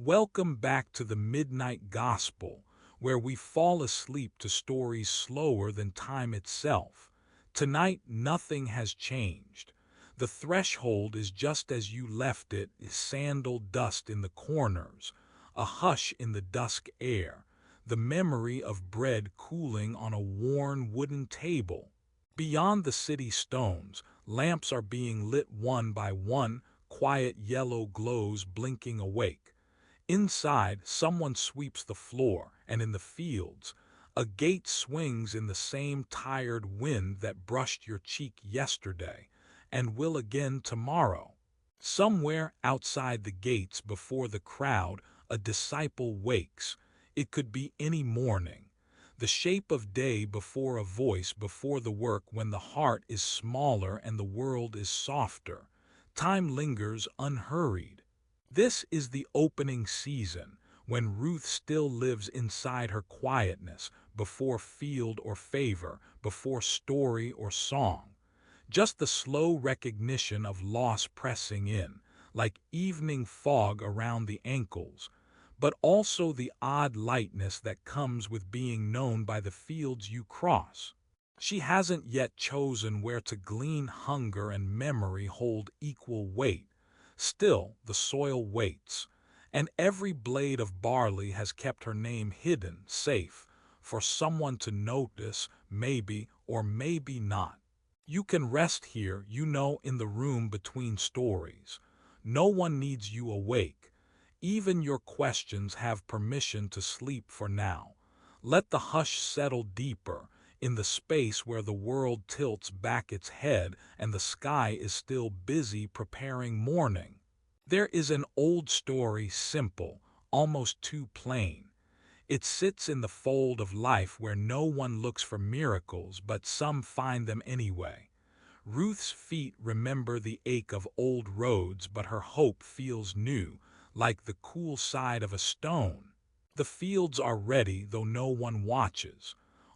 Welcome back to the Midnight Gospel, where we fall asleep to stories slower than time itself. Tonight, nothing has changed. The threshold is just as you left it, sandal dust in the corners, a hush in the dusk air, the memory of bread cooling on a worn wooden table. Beyond the city stones, lamps are being lit one by one, quiet yellow glows blinking awake. Inside, someone sweeps the floor, and in the fields, a gate swings in the same tired wind that brushed your cheek yesterday, and will again tomorrow. Somewhere outside the gates before the crowd, a disciple wakes. It could be any morning. The shape of day before a voice before the work when the heart is smaller and the world is softer. Time lingers unhurried. This is the opening season, when Ruth still lives inside her quietness, before field or favor, before story or song. Just the slow recognition of loss pressing in, like evening fog around the ankles, but also the odd lightness that comes with being known by the fields you cross. She hasn't yet chosen where to glean. Hunger and memory hold equal weight. Still, the soil waits, and every blade of barley has kept her name hidden, safe, for someone to notice, maybe or maybe not. You can rest here, in the room between stories. No one needs you awake. Even your questions have permission to sleep for now. Let the hush settle deeper, in the space where the world tilts back its head and the sky is still busy preparing morning. There is an old story, simple, almost too plain. It sits in the fold of life where no one looks for miracles, but some find them anyway. Ruth's feet remember the ache of old roads, but her hope feels new, like the cool side of a stone. The fields are ready, though no one watches.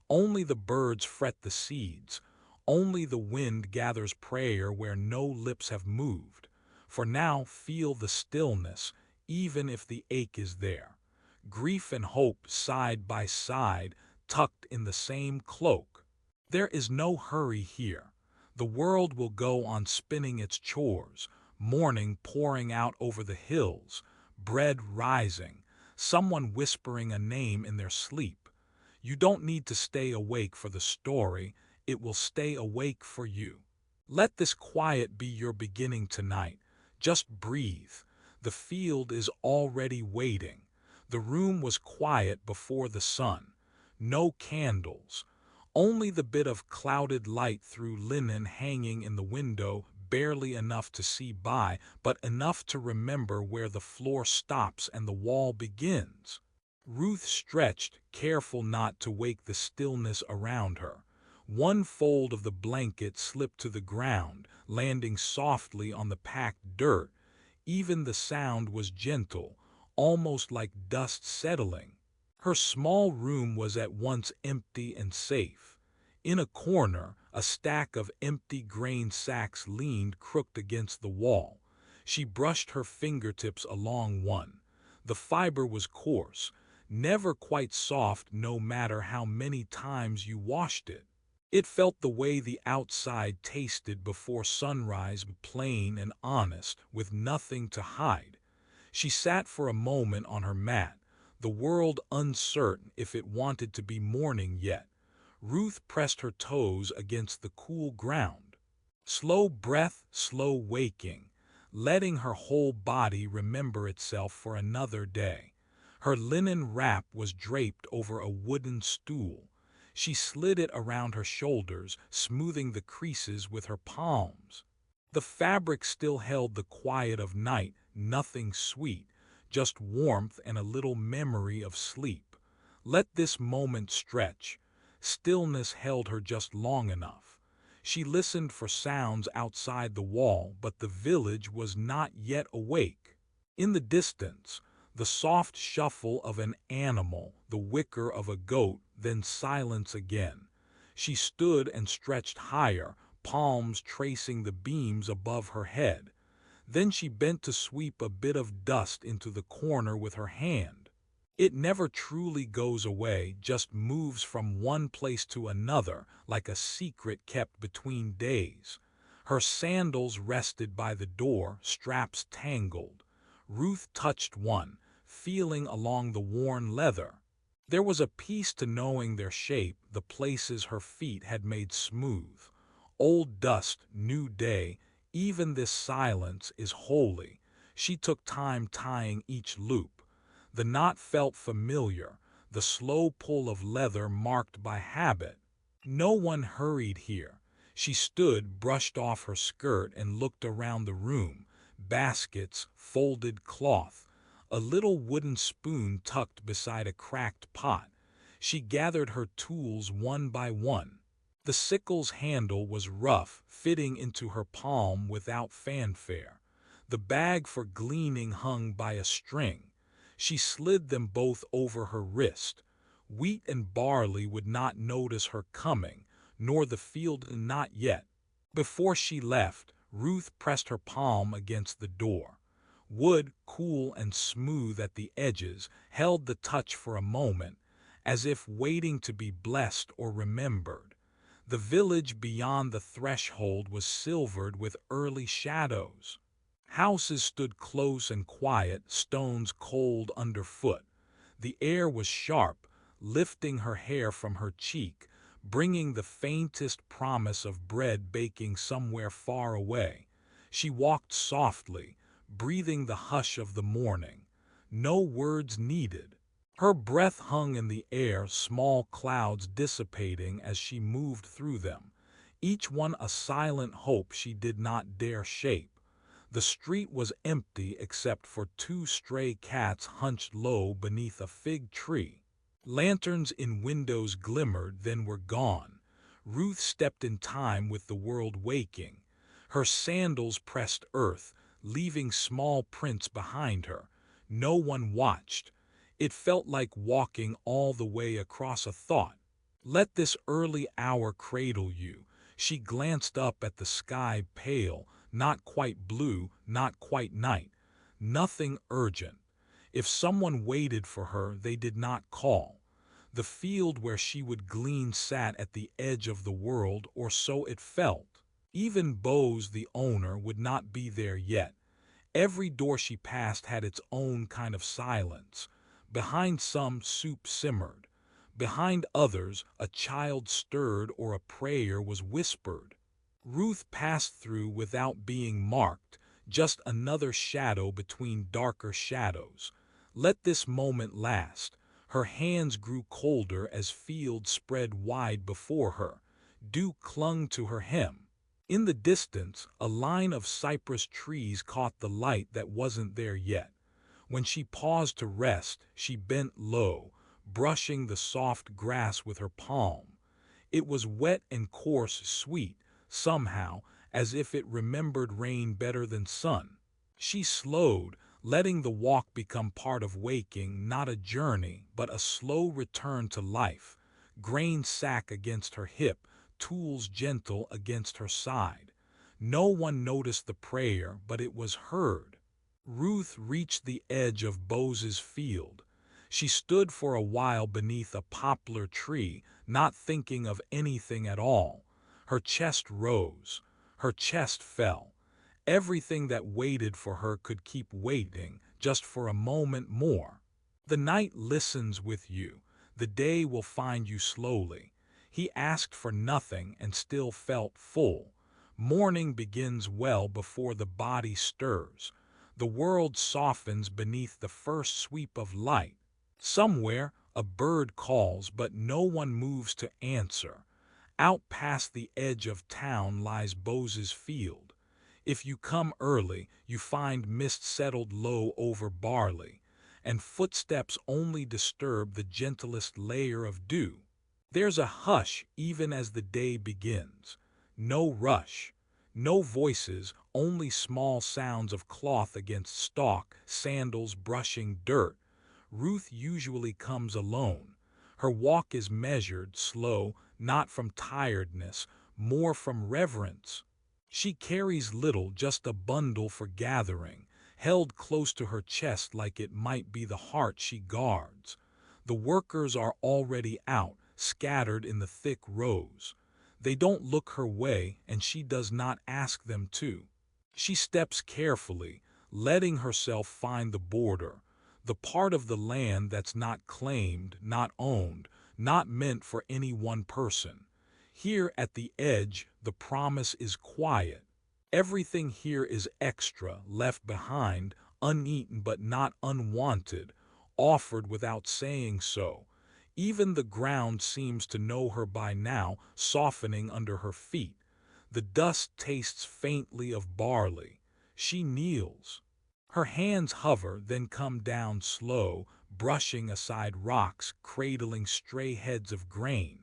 Only the birds fret the seeds. Only the wind gathers prayer where no lips have moved. For now, feel the stillness, even if the ache is there. Grief and hope side by side, tucked in the same cloak. There is no hurry here. The world will go on spinning its chores, morning pouring out over the hills, bread rising, someone whispering a name in their sleep. You don't need to stay awake for the story, it will stay awake for you. Let this quiet be your beginning tonight. Just breathe. The field is already waiting. The room was quiet before the sun. No candles. Only the bit of clouded light through linen hanging in the window, barely enough to see by, but enough to remember where the floor stops and the wall begins. Ruth stretched, careful not to wake the stillness around her. One fold of the blanket slipped to the ground, landing softly on the packed dirt. Even the sound was gentle, almost like dust settling. Her small room was at once empty and safe. In a corner, a stack of empty grain sacks leaned crooked against the wall. She brushed her fingertips along one. The fiber was coarse, never quite soft no matter how many times you washed it. It felt the way the outside tasted before sunrise, plain and honest, with nothing to hide. She sat for a moment on her mat, the world uncertain if it wanted to be morning yet. Ruth pressed her toes against the cool ground. Slow breath, slow waking, letting her whole body remember itself for another day. Her linen wrap was draped over a wooden stool. She slid it around her shoulders, smoothing the creases with her palms. The fabric still held the quiet of night, nothing sweet, just warmth and a little memory of sleep. Let this moment stretch. Stillness held her just long enough. She listened for sounds outside the wall, but the village was not yet awake. In the distance, the soft shuffle of an animal, the whicker of a goat, then silence again. She stood and stretched higher, palms tracing the beams above her head. Then she bent to sweep a bit of dust into the corner with her hand. It never truly goes away, just moves from one place to another like a secret kept between days. Her sandals rested by the door, straps tangled. Ruth touched one, feeling along the worn leather. There was a peace to knowing their shape, the places her feet had made smooth. Old dust, new day, even this silence is holy. She took time tying each loop. The knot felt familiar, the slow pull of leather marked by habit. No one hurried here. She stood, brushed off her skirt, and looked around the room. Baskets, folded cloth, a little wooden spoon tucked beside a cracked pot. She gathered her tools one by one. The sickle's handle was rough, fitting into her palm without fanfare. The bag for gleaning hung by a string. She slid them both over her wrist. Wheat and barley would not notice her coming, nor the field not yet. Before she left, Ruth pressed her palm against the door. Wood, cool and smooth at the edges, held the touch for a moment, as if waiting to be blessed or remembered. The village beyond the threshold was silvered with early shadows. Houses stood close and quiet, stones cold underfoot. The air was sharp, lifting her hair from her cheek, bringing the faintest promise of bread baking somewhere far away. She walked softly, breathing the hush of the morning. No words needed. Her breath hung in the air, small clouds dissipating as she moved through them, each one a silent hope she did not dare shape. The street was empty except for two stray cats hunched low beneath a fig tree. Lanterns in windows glimmered, then were gone. Ruth stepped in time with the world waking. Her sandals pressed earth, leaving small prints behind her. No one watched. It felt like walking all the way across a thought. Let this early hour cradle you. She glanced up at the sky, pale, not quite blue, not quite night. Nothing urgent. If someone waited for her, they did not call. The field where she would glean sat at the edge of the world, or so it felt. Even Bose, the owner, would not be there yet. Every door she passed had its own kind of silence. Behind some, soup simmered. Behind others, a child stirred or a prayer was whispered. Ruth passed through without being marked, just another shadow between darker shadows. Let this moment last. Her hands grew colder as fields spread wide before her. Dew clung to her hem. In the distance, a line of cypress trees caught the light that wasn't there yet. When she paused to rest, she bent low, brushing the soft grass with her palm. It was wet and coarse, sweet, somehow, as if it remembered rain better than sun. She slowed, letting the walk become part of waking, not a journey, but a slow return to life. Grain sack against her hip, tools gentle against her side. No one noticed the prayer, but it was heard. Ruth reached the edge of Bose's field. She stood for a while beneath a poplar tree, not thinking of anything at all. Her chest rose. Her chest fell. Everything that waited for her could keep waiting, just for a moment more. The night listens with you. The day will find you slowly. He asked for nothing and still felt full. Morning begins well before the body stirs. The world softens beneath the first sweep of light. Somewhere, a bird calls, but no one moves to answer. Out past the edge of town lies Bose's field. If you come early, you find mist settled low over barley, and footsteps only disturb the gentlest layer of dew. There's a hush even as the day begins. No rush. No voices, only small sounds of cloth against stalk, sandals brushing dirt. Ruth usually comes alone. Her walk is measured, slow, not from tiredness, more from reverence. She carries little, just a bundle for gathering, held close to her chest like it might be the heart she guards. The workers are already out, scattered in the thick rows. They don't look her way, and she does not ask them to. She steps carefully, letting herself find the border, the part of the land that's not claimed, not owned, not meant for any one person. Here at the edge, the promise is quiet. Everything here is extra, left behind, uneaten but not unwanted, offered without saying so. Even the ground seems to know her by now, softening under her feet. The dust tastes faintly of barley. She kneels. Her hands hover, then come down slow, brushing aside rocks, cradling stray heads of grain.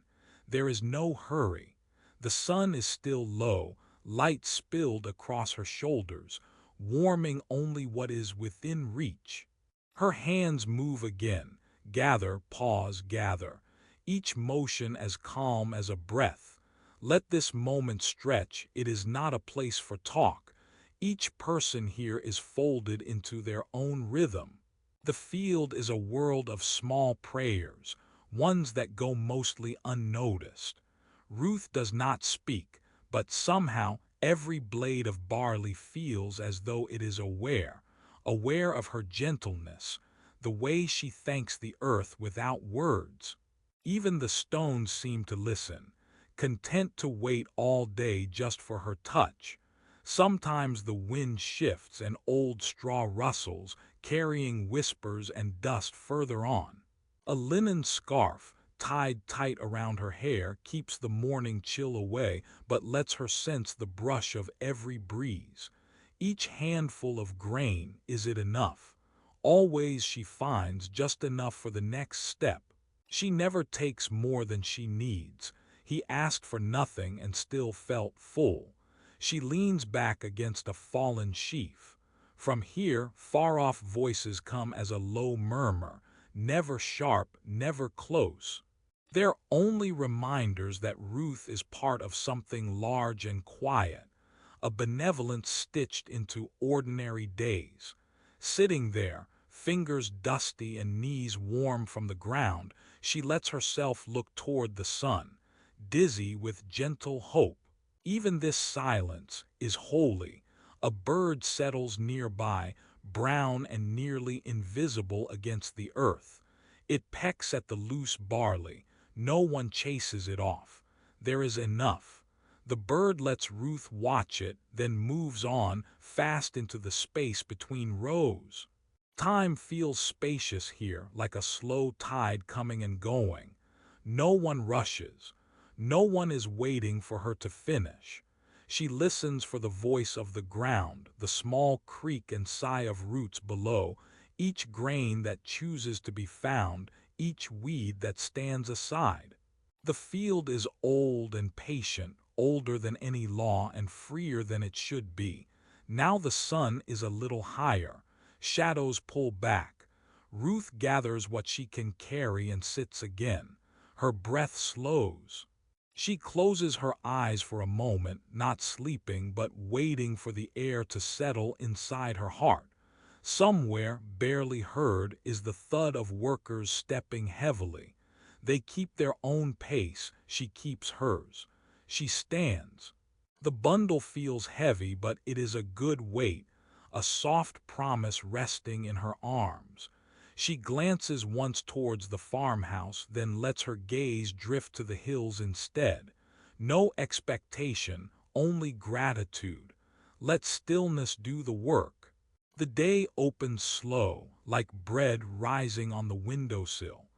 There is no hurry. The sun is still low, light spilled across her shoulders, warming only what is within reach. Her hands move again, gather, pause, gather, each motion as calm as a breath. Let this moment stretch, it is not a place for talk. Each person here is folded into their own rhythm. The field is a world of small prayers, ones that go mostly unnoticed. Ruth does not speak, but somehow every blade of barley feels as though it is aware, aware of her gentleness, the way she thanks the earth without words. Even the stones seem to listen, content to wait all day just for her touch. Sometimes the wind shifts and old straw rustles, carrying whispers and dust further on. A linen scarf, tied tight around her hair, keeps the morning chill away but lets her sense the brush of every breeze. Each handful of grain, is it enough? Always she finds just enough for the next step. She never takes more than she needs. He asked for nothing and still felt full. She leans back against a fallen sheaf. From here, far-off voices come as a low murmur, never sharp, never close. They're only reminders that Ruth is part of something large and quiet, a benevolence stitched into ordinary days. Sitting there, fingers dusty and knees warm from the ground, she lets herself look toward the sun, dizzy with gentle hope. Even this silence is holy. A bird settles nearby, brown and nearly invisible against the earth. It pecks at the loose barley. No one chases it off. There is enough. The bird lets Ruth watch it, then moves on, fast into the space between rows. Time feels spacious here, like a slow tide coming and going. No one rushes. No one is waiting for her to finish. She listens for the voice of the ground, the small creak and sigh of roots below, each grain that chooses to be found, each weed that stands aside. The field is old and patient, older than any law and freer than it should be. Now the sun is a little higher. Shadows pull back. Ruth gathers what she can carry and sits again. Her breath slows. She closes her eyes for a moment, not sleeping but waiting for the air to settle inside her heart. Somewhere, barely heard, is the thud of workers stepping heavily. They keep their own pace, she keeps hers. She stands. The bundle feels heavy, but it is a good weight, a soft promise resting in her arms. She glances once towards the farmhouse, then lets her gaze drift to the hills instead. No expectation, only gratitude. Let stillness do the work. The day opens slow, like bread rising on the windowsill.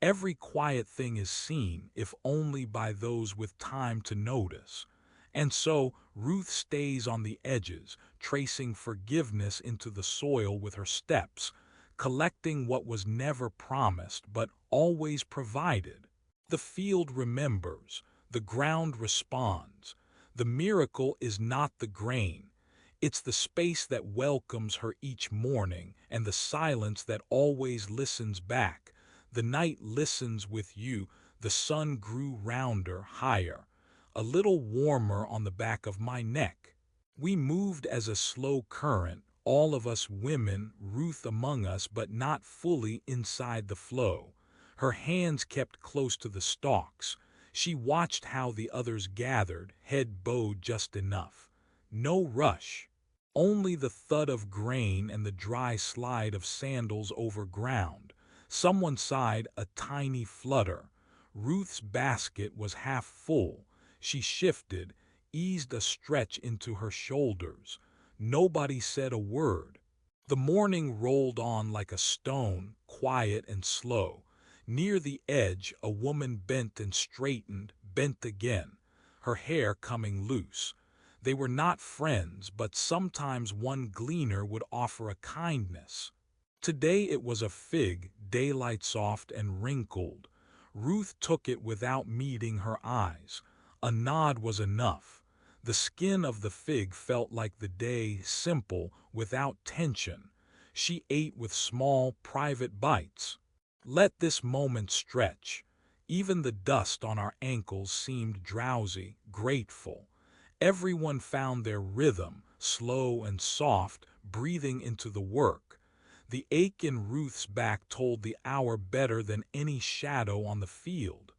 Every quiet thing is seen, if only by those with time to notice. And so Ruth stays on the edges, tracing forgiveness into the soil with her steps, collecting what was never promised but always provided. The field remembers, the ground responds. The miracle is not the grain. It's the space that welcomes her each morning and the silence that always listens back. The night listens with you. The sun grew rounder, higher, a little warmer on the back of my neck. We moved as a slow current, all of us women, Ruth among us, but not fully inside the flow. Her hands kept close to the stalks. She watched how the others gathered, head bowed just enough. No rush. Only the thud of grain and the dry slide of sandals over ground. Someone sighed, a tiny flutter. Ruth's basket was half full. She shifted, eased a stretch into her shoulders. Nobody said a word. The morning rolled on like a stone, quiet and slow. Near the edge, a woman bent and straightened, bent again, her hair coming loose. They were not friends, but sometimes one gleaner would offer a kindness. Today it was a fig, daylight soft and wrinkled. Ruth took it without meeting her eyes. A nod was enough. The skin of the fig felt like the day, simple, without tension. She ate with small, private bites. Let this moment stretch. Even the dust on our ankles seemed drowsy, grateful. Everyone found their rhythm, slow and soft, breathing into the work. The ache in Ruth's back told the hour better than any shadow on the field.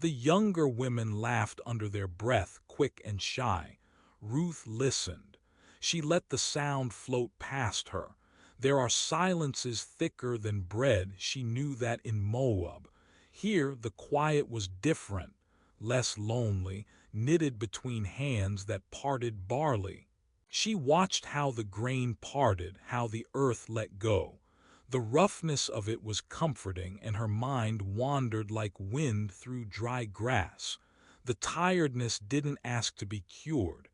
The younger women laughed under their breath, quick and shy. Ruth listened. She let the sound float past her. There are silences thicker than bread, she knew that in Moab. Here the quiet was different, less lonely, knitted between hands that parted barley. She watched how the grain parted, how the earth let go. The roughness of it was comforting, and her mind wandered like wind through dry grass. The tiredness didn't ask to be cured.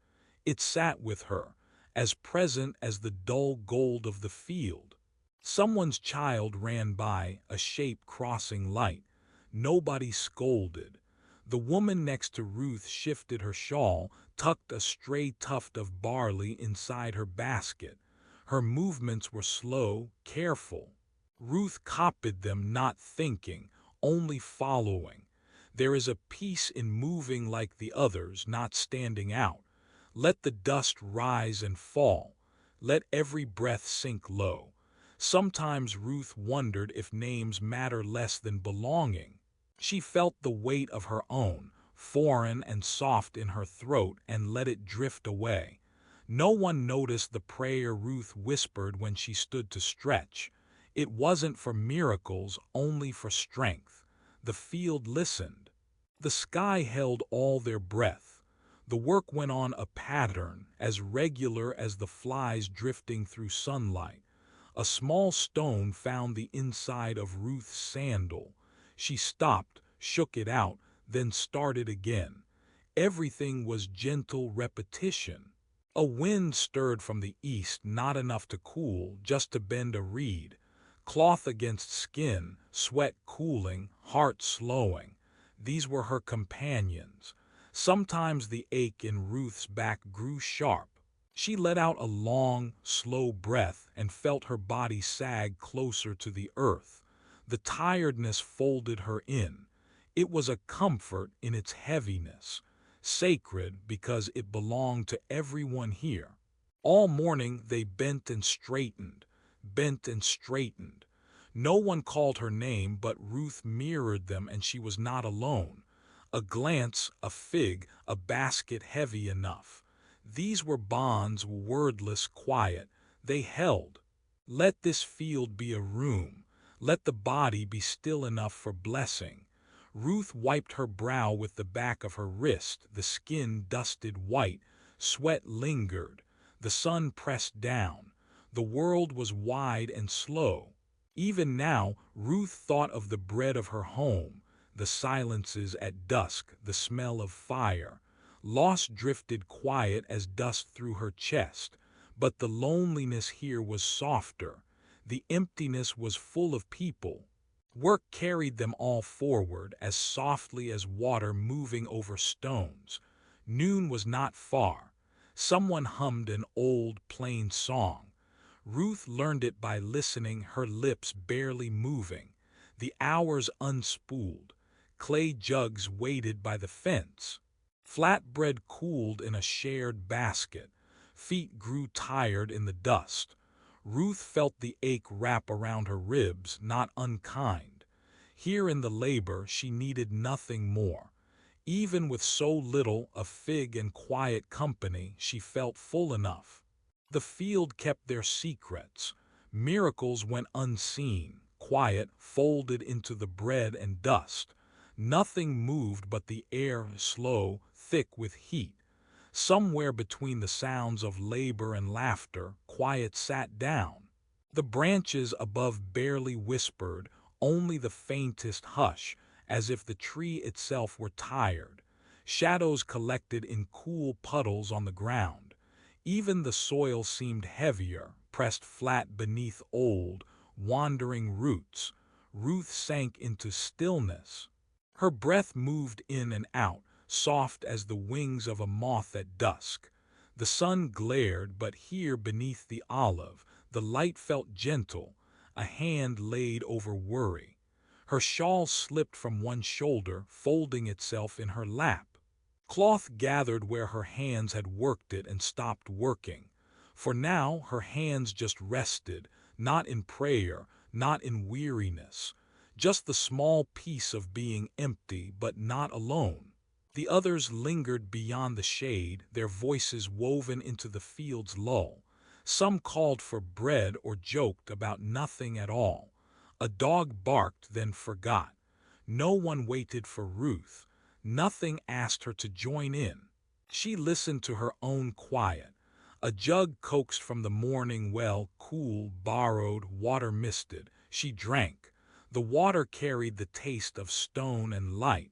It sat with her, as present as the dull gold of the field. Someone's child ran by, a shape crossing light. Nobody scolded. The woman next to Ruth shifted her shawl, tucked a stray tuft of barley inside her basket. Her movements were slow, careful. Ruth copied them, not thinking, only following. There is a peace in moving like the others, not standing out. Let the dust rise and fall. Let every breath sink low. Sometimes Ruth wondered if names matter less than belonging. She felt the weight of her own, foreign and soft in her throat, and let it drift away. No one noticed the prayer Ruth whispered when she stood to stretch. It wasn't for miracles, only for strength. The field listened. The sky held all their breath. The work went on a pattern, as regular as the flies drifting through sunlight. A small stone found the inside of Ruth's sandal. She stopped, shook it out, then started again. Everything was gentle repetition. A wind stirred from the east, not enough to cool, just to bend a reed. Cloth against skin, sweat cooling, heart slowing. These were her companions. Sometimes the ache in Ruth's back grew sharp. She let out a long, slow breath and felt her body sag closer to the earth. The tiredness folded her in. It was a comfort in its heaviness, sacred because it belonged to everyone here. All morning they bent and straightened, bent and straightened. No one called her name, but Ruth mirrored them, and she was not alone. A glance, a fig, a basket heavy enough. These were bonds, wordless, quiet. They held. Let this field be a room. Let the body be still enough for blessing. Ruth wiped her brow with the back of her wrist, the skin dusted white, sweat lingered, the sun pressed down. The world was wide and slow. Even now, Ruth thought of the bread of her home, the silences at dusk, the smell of fire. Loss drifted quiet as dust through her chest, but the loneliness here was softer. The emptiness was full of people. Work carried them all forward as softly as water moving over stones. Noon was not far. Someone hummed an old, plain song. Ruth learned it by listening, her lips barely moving. The hours unspooled. Clay jugs waited by the fence. Flatbread cooled in a shared basket. Feet grew tired in the dust. Ruth felt the ache wrap around her ribs, not unkind. Here in the labor she needed nothing more. Even with so little of Fig and quiet company, she felt full enough. The field kept their secrets. Miracles went unseen, quiet, folded into the bread and dust. Nothing moved but the air, slow, thick with heat. Somewhere between the sounds of labor and laughter, quiet sat down. The branches above barely whispered, only the faintest hush, as if the tree itself were tired. Shadows collected in cool puddles on the ground. Even the soil seemed heavier, pressed flat beneath old, wandering roots. Ruth sank into stillness. Her breath moved in and out, soft as the wings of a moth at dusk. The sun glared, but here beneath the olive, the light felt gentle, a hand laid over worry. Her shawl slipped from one shoulder, folding itself in her lap. Cloth gathered where her hands had worked it and stopped working. For now her hands just rested, not in prayer, not in weariness, just the small peace of being empty but not alone. The others lingered beyond the shade, their voices woven into the field's lull. Some called for bread or joked about nothing at all. A dog barked, then forgot. No one waited for Ruth. Nothing asked her to join in. She listened to her own quiet. A jug coaxed from the morning well, cool, borrowed, water misted. She drank. The water carried the taste of stone and light.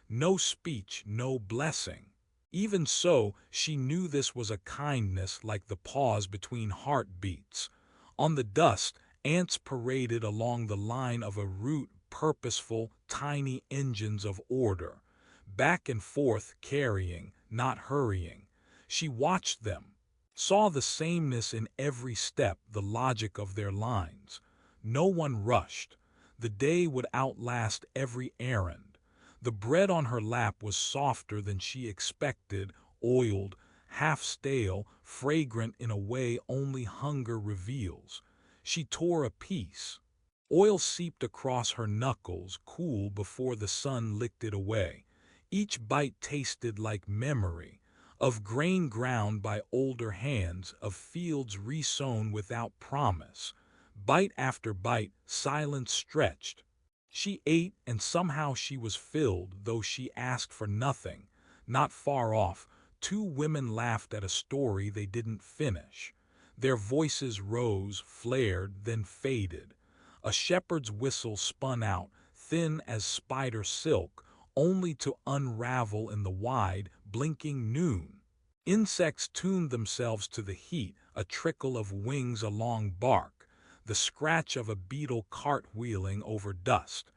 No speech, no blessing. Even so, she knew this was a kindness like the pause between heartbeats. On the dust, ants paraded along the line of a route, purposeful, tiny engines of order. Back and forth, carrying, not hurrying. She watched them, saw the sameness in every step, the logic of their lines. No one rushed. The day would outlast every errand. The bread on her lap was softer than she expected, oiled, half stale, fragrant in a way only hunger reveals. She tore a piece. Oil seeped across her knuckles, cool before the sun licked it away. Each bite tasted like memory, of grain ground by older hands, of fields resown without promise. Bite after bite, silence stretched. She ate, and somehow she was filled, though she asked for nothing. Not far off, two women laughed at a story they didn't finish. Their voices rose, flared, then faded. A shepherd's whistle spun out, thin as spider silk, only to unravel in the wide, blinking noon. Insects tuned themselves to the heat, a trickle of wings along bark, the scratch of a beetle cartwheeling over dust.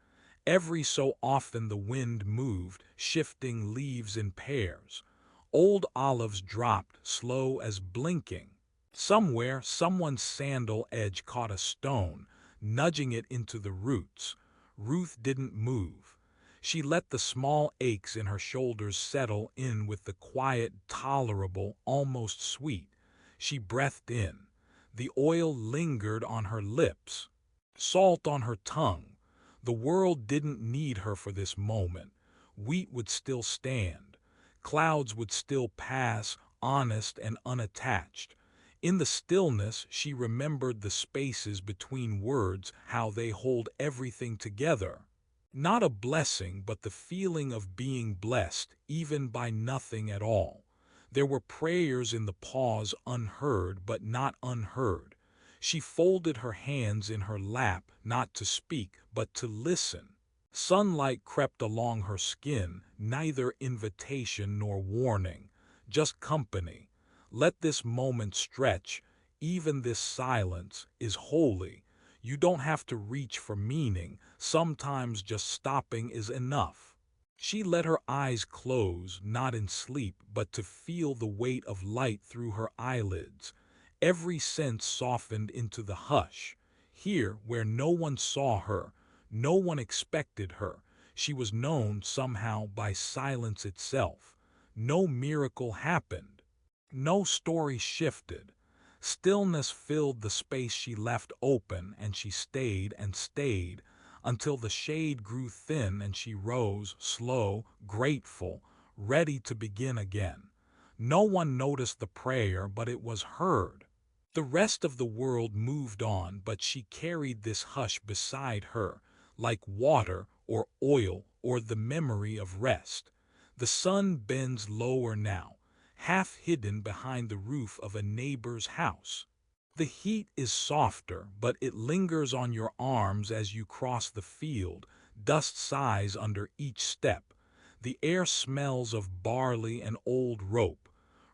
Every so often the wind moved, shifting leaves in pairs. Old olives dropped, slow as blinking. Somewhere, someone's sandal edge caught a stone, nudging it into the roots. Ruth didn't move. She let the small aches in her shoulders settle in with the quiet, tolerable, almost sweet. She breathed in. The oil lingered on her lips, salt on her tongue. The world didn't need her for this moment. Wheat would still stand. Clouds would still pass, honest and unattached. In the stillness, she remembered the spaces between words, how they hold everything together. Not a blessing, but the feeling of being blessed, even by nothing at all. There were prayers in the pause, unheard but not unheard. She folded her hands in her lap, not to speak, but to listen. Sunlight crept along her skin, neither invitation nor warning, just company. Let this moment stretch, even this silence is holy. You don't have to reach for meaning, sometimes just stopping is enough. She let her eyes close, not in sleep, but to feel the weight of light through her eyelids. Every sense softened into the hush. Here, where no one saw her, no one expected her, she was known somehow by silence itself. No miracle happened. No story shifted. Stillness filled the space she left open, and she stayed and stayed until the shade grew thin and she rose, slow, grateful, ready to begin again. No one noticed the prayer, but it was heard. The rest of the world moved on, but she carried this hush beside her, like water or oil or the memory of rest. The sun bends lower now, half hidden behind the roof of a neighbor's house. The heat is softer, but it lingers on your arms as you cross the field. Dust sighs under each step. The air smells of barley and old rope.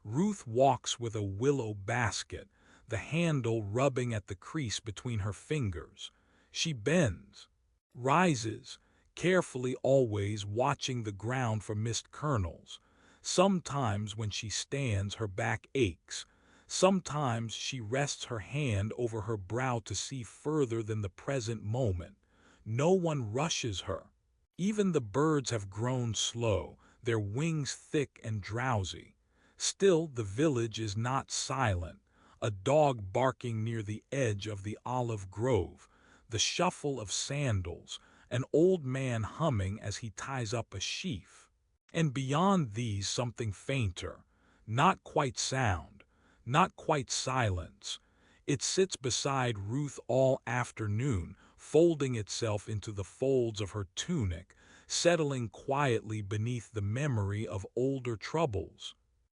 Ruth walks with a willow basket, the handle rubbing at the crease between her fingers. She bends, rises, carefully always watching the ground for missed kernels. Sometimes when she stands, her back aches. Sometimes she rests her hand over her brow to see further than the present moment. No one rushes her. Even the birds have grown slow, their wings thick and drowsy. Still, the village is not silent. A dog barking near the edge of the olive grove, the shuffle of sandals, an old man humming as he ties up a sheaf. And beyond these something fainter, not quite sound, not quite silence. It sits beside Ruth all afternoon, folding itself into the folds of her tunic, settling quietly beneath the memory of older troubles.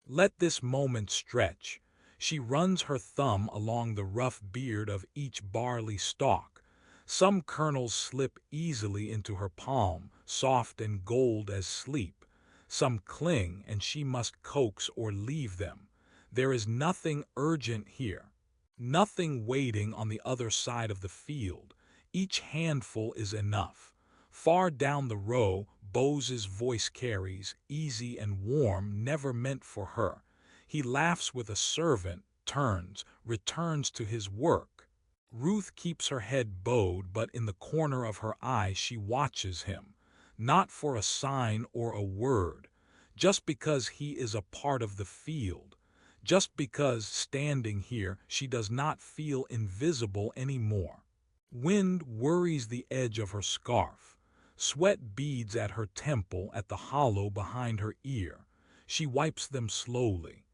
Let this moment stretch. She runs her thumb along the rough beard of each barley stalk. Some kernels slip easily into her palm, soft and gold as sleep. Some cling, and she must coax or leave them. There is nothing urgent here, nothing waiting on the other side of the field. Each handful is enough. Far down the row, Bose's voice carries, easy and warm, never meant for her. He laughs with a servant, turns, returns to his work. Ruth keeps her head bowed, but in the corner of her eye she watches him, not for a sign or a word, just because he is a part of the field, just because, standing here, she does not feel invisible anymore. Wind worries the edge of her scarf. Sweat beads at her temple, at the hollow behind her ear. She wipes them slowly.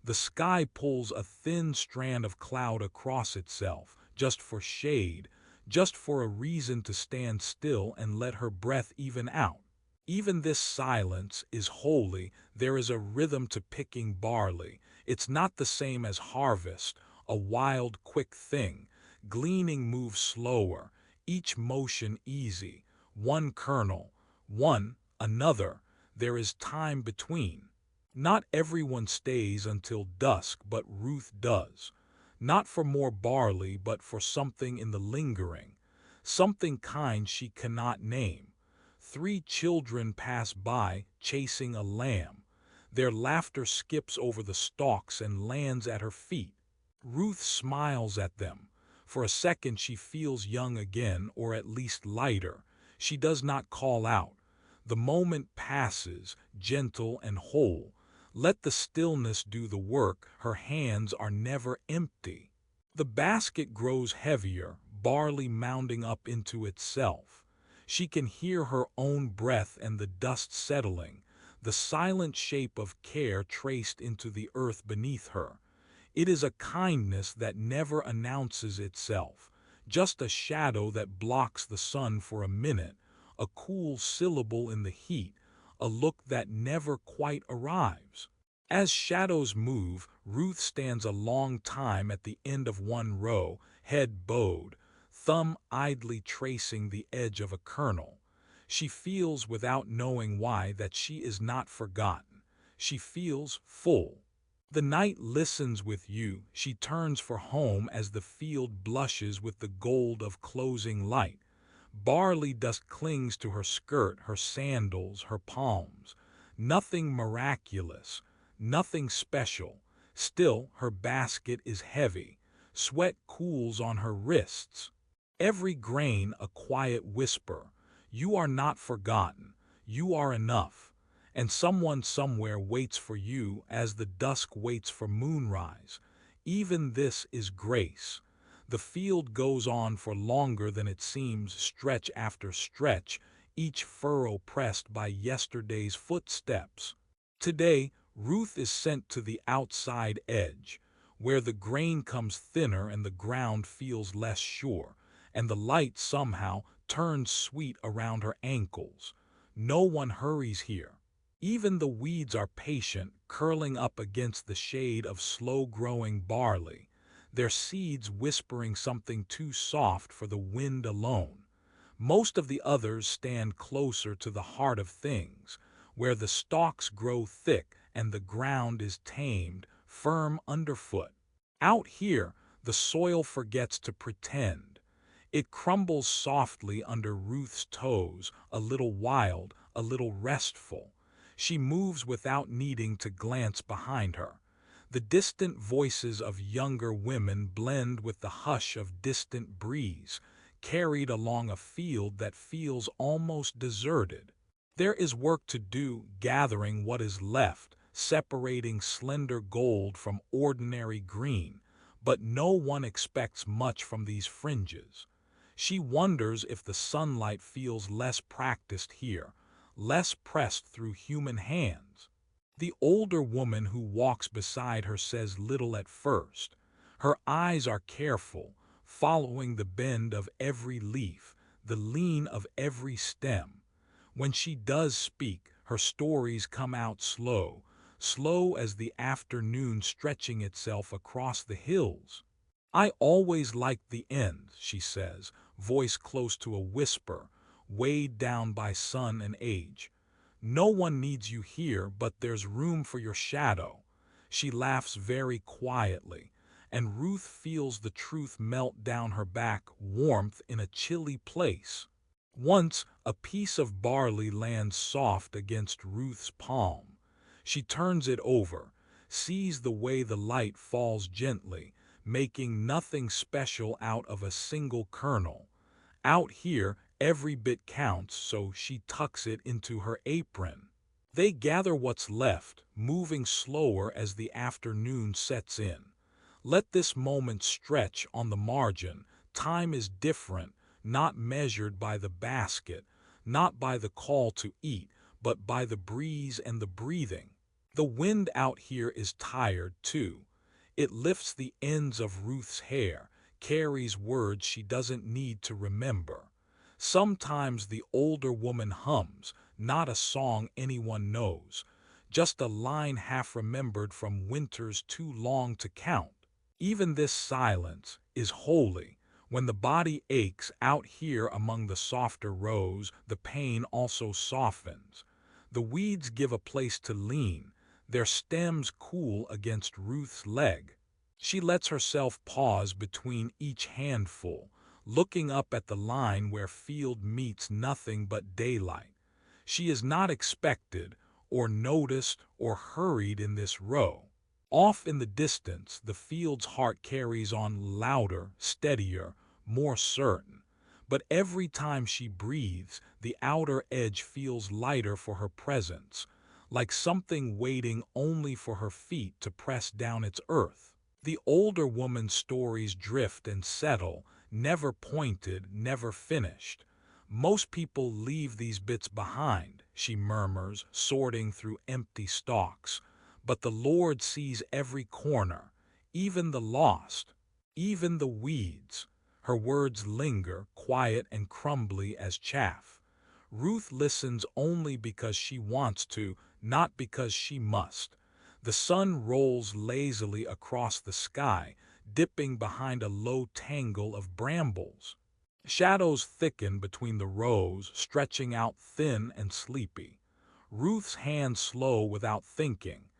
The sky pulls a thin strand of cloud across itself, just for shade, just for a reason to stand still and let her breath even out. Even this silence is holy. There is a rhythm to picking barley. It's not the same as harvest, a wild, quick thing. Gleaning moves slower, each motion easy. One kernel, one, another. There is time between. Not everyone stays until dusk, but Ruth does. Not for more barley, but for something in the lingering. Something kind she cannot name. 3 children pass by, chasing a lamb. Their laughter skips over the stalks and lands at her feet. Ruth smiles at them. For a second she feels young again, or at least lighter. She does not call out. The moment passes, gentle and whole. Let the stillness do the work. Her hands are never empty. The basket grows heavier, barley mounding up into itself. She can hear her own breath and the dust settling, the silent shape of care traced into the earth beneath her. It is a kindness that never announces itself, just a shadow that blocks the sun for a minute, a cool syllable in the heat, a look that never quite arrives. As shadows move, Ruth stands a long time at the end of one row, head bowed, thumb idly tracing the edge of a kernel. She feels, without knowing why, that she is not forgotten. She feels full. The night listens with you. She turns for home as the field blushes with the gold of closing light. Barley dust clings to her skirt, her sandals, her palms. Nothing miraculous, nothing special. Still, her basket is heavy. Sweat cools on her wrists. Every grain a quiet whisper. You are not forgotten. You are enough. and someone somewhere waits for you as the dusk waits for moonrise. Even this is grace. The field goes on for longer than it seems, stretch after stretch, each furrow pressed by yesterday's footsteps. Today, Ruth is sent to the outside edge, where the grain comes thinner and the ground feels less sure, and the light somehow turns sweet around her ankles. No one hurries here. Even the weeds are patient, curling up against the shade of slow-growing barley, their seeds whispering something too soft for the wind alone. Most of the others stand closer to the heart of things, where the stalks grow thick and the ground is tamed, firm underfoot. Out here, the soil forgets to pretend. It crumbles softly under Ruth's toes, a little wild, a little restful. She moves without needing to glance behind her. The distant voices of younger women blend with the hush of distant breeze, carried along a field that feels almost deserted. There is work to do gathering what is left, separating slender gold from ordinary green, but no one expects much from these fringes. She wonders if the sunlight feels less practiced here, less pressed through human hands. The older woman who walks beside her says little at first. Her eyes are careful, following the bend of every leaf, the lean of every stem. When she does speak, her stories come out slow, slow as the afternoon stretching itself across the hills. I always liked the end, she says, voice close to a whisper, weighed down by sun and age. No one needs you here, but there's room for your shadow. She laughs very quietly, and Ruth feels the truth melt down her back, warmth in a chilly place. Once, a piece of barley lands soft against Ruth's palm. She turns it over, sees the way the light falls gently, making nothing special out of a single kernel. Out here, every bit counts, so she tucks it into her apron. They gather what's left, moving slower as the afternoon sets in. Let this moment stretch on the margin. Time is different, not measured by the basket, not by the call to eat, but by the breeze and the breathing. The wind out here is tired, too. It lifts the ends of Ruth's hair, carries words she doesn't need to remember. Sometimes the older woman hums, not a song anyone knows, just a line half remembered from winters too long to count. Even this silence is holy. When the body aches out here among the softer rows, the pain also softens. The weeds give a place to lean, their stems cool against Ruth's leg. She lets herself pause between each handful, looking up at the line where field meets nothing but daylight. She is not expected, or noticed, or hurried in this row. Off in the distance, the field's heart carries on louder, steadier, more certain. But every time she breathes, the outer edge feels lighter for her presence, like something waiting only for her feet to press down its earth. The older woman's stories drift and settle, never pointed, never finished. Most people leave these bits behind, she murmurs, sorting through empty stalks. But the Lord sees every corner, even the lost, even the weeds. Her words linger, quiet and crumbly as chaff. Ruth listens only because she wants to, not because she must. The sun rolls lazily across the sky, dipping behind a low tangle of brambles. Shadows thicken between the rows, stretching out thin and sleepy. Ruth's hands slow without thinking.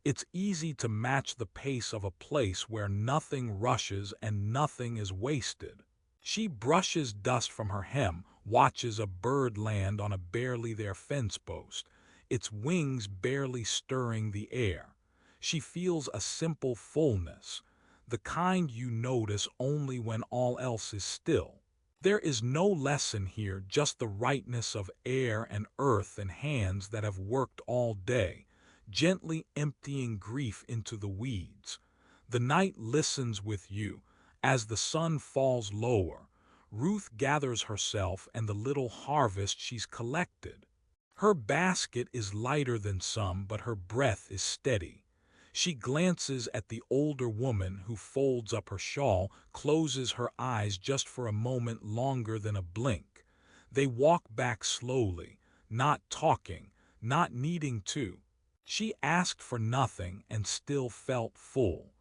It's easy to match the pace of a place where nothing rushes and nothing is wasted. She brushes dust from her hem, watches a bird land on a barely there fence post, its wings barely stirring the air. She feels a simple fullness, the kind you notice only when all else is still. There is no lesson here, just the rightness of air and earth and hands that have worked all day, gently emptying grief into the weeds. The night listens with you. As the sun falls lower, Ruth gathers herself and the little harvest she's collected. Her basket is lighter than some, but her breath is steady. She glances at the older woman who folds up her shawl, closes her eyes just for a moment longer than a blink. They walk back slowly, not talking, not needing to. She asked for nothing and still felt full.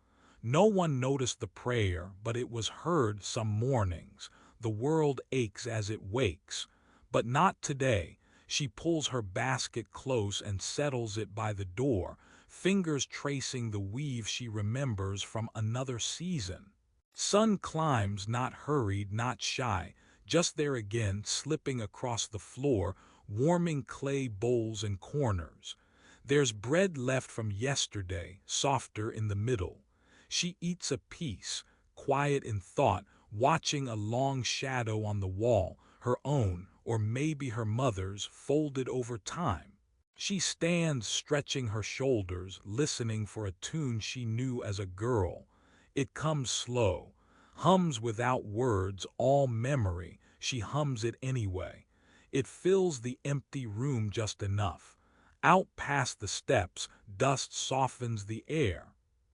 No one noticed the prayer, but it was heard some mornings. The world aches as it wakes. But not today. She pulls her basket close and settles it by the door, fingers tracing the weave she remembers from another season. Sun climbs, not hurried, not shy, just there again, slipping across the floor, warming clay bowls and corners. There's bread left from yesterday, softer in the middle. She eats a piece, quiet in thought, watching a long shadow on the wall, her own, or maybe her mother's, folded over time. She stands stretching her shoulders, listening for a tune she knew as a girl. It comes slow, hums without words, all memory. She hums it anyway. It fills the empty room just enough. Out past the steps, dust softens the air.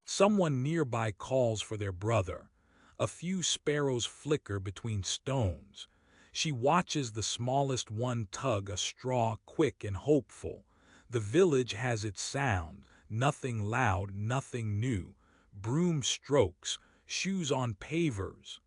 Someone nearby calls for their brother. A few sparrows flicker between stones. She watches the smallest one tug a straw, quick and hopeful. The village has its sound, nothing loud, nothing new. Broom strokes, shoes on pavers.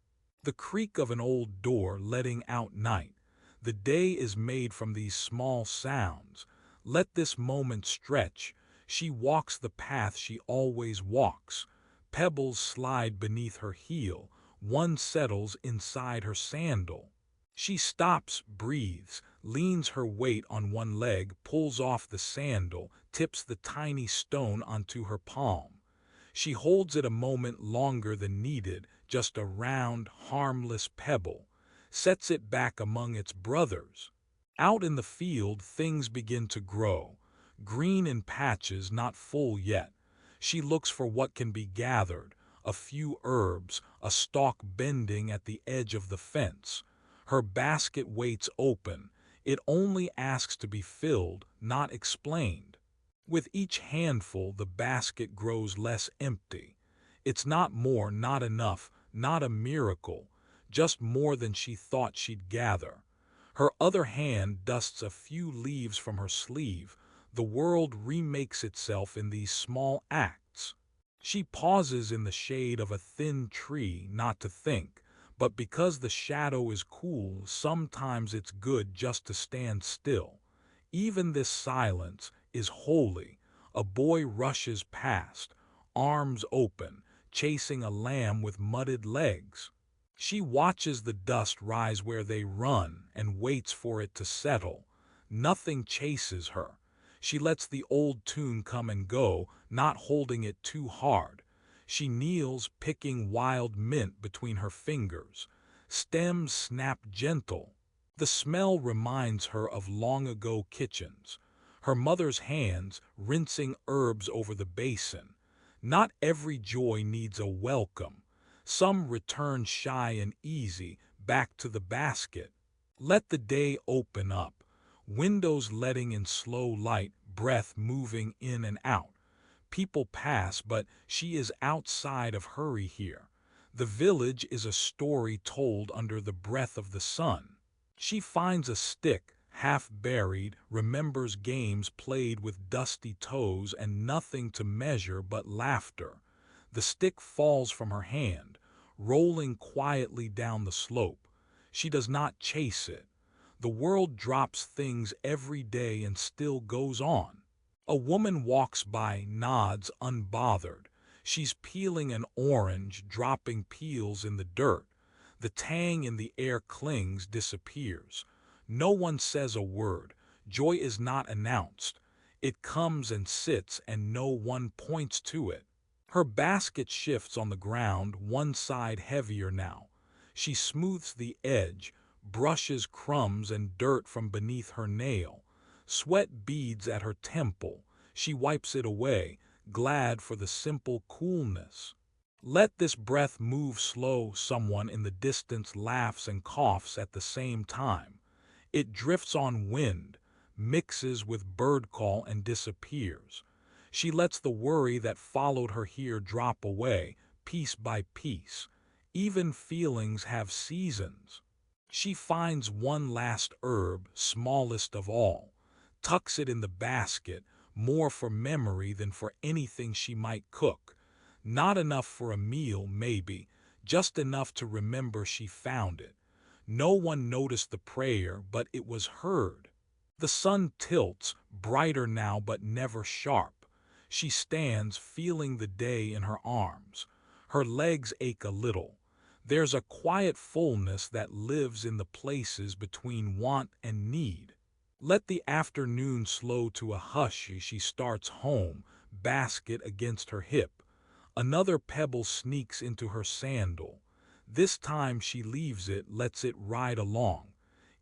The creak of an old door letting out night. The day is made from these small sounds. Let this moment stretch. She walks the path she always walks. Pebbles slide beneath her heel. One settles inside her sandal. She stops, breathes, leans her weight on one leg, pulls off the sandal, tips the tiny stone onto her palm. She holds it a moment longer than needed, just a round, harmless pebble, sets it back among its brothers. Out in the field, things begin to grow, green in patches, not full yet. She looks for what can be gathered, a few herbs, a stalk bending at the edge of the fence. Her basket waits open. It only asks to be filled, not explained. With each handful, the basket grows less empty. It's not more, not enough, not a miracle, just more than she thought she'd gather. Her other hand dusts a few leaves from her sleeve. The world remakes itself in these small acts. She pauses in the shade of a thin tree, not to think, but because the shadow is cool, sometimes it's good just to stand still. Even this silence is holy. A boy rushes past, arms open, chasing a lamb with mudded legs. She watches the dust rise where they run and waits for it to settle. Nothing chases her. She lets the old tune come and go, not holding it too hard. She kneels, picking wild mint between her fingers. Stems snap gentle. The smell reminds her of long-ago kitchens. Her mother's hands rinsing herbs over the basin. Not every joy needs a welcome. Some return shy and easy, back to the basket. Let the day open up. Windows letting in slow light, breath moving in and out. People pass, but she is outside of hurry here. The village is a story told under the breath of the sun. She finds a stick, half buried, remembers games played with dusty toes and nothing to measure but laughter. The stick falls from her hand, rolling quietly down the slope. She does not chase it. The world drops things every day and still goes on. A woman walks by, nods unbothered. She's peeling an orange, dropping peels in the dirt. The tang in the air clings, disappears. No one says a word. Joy is not announced. It comes and sits, and no one points to it. Her basket shifts on the ground, one side heavier now. She smooths the edge, brushes crumbs and dirt from beneath her nail. Sweat beads at her temple. She wipes it away, glad for the simple coolness. Let this breath move slow, someone in the distance laughs and coughs at the same time. It drifts on wind, mixes with bird call and disappears. She lets the worry that followed her here drop away, piece by piece. Even feelings have seasons. She finds one last herb, smallest of all, tucks it in the basket, more for memory than for anything she might cook. Not enough for a meal, maybe, just enough to remember she found it. No one noticed the prayer, but it was heard. The sun tilts, brighter now but never sharp. She stands, feeling the day in her arms. Her legs ache a little. There's a quiet fullness that lives in the places between want and need. Let the afternoon slow to a hush as she starts home, basket against her hip. Another pebble sneaks into her sandal. This time she leaves it, lets it ride along.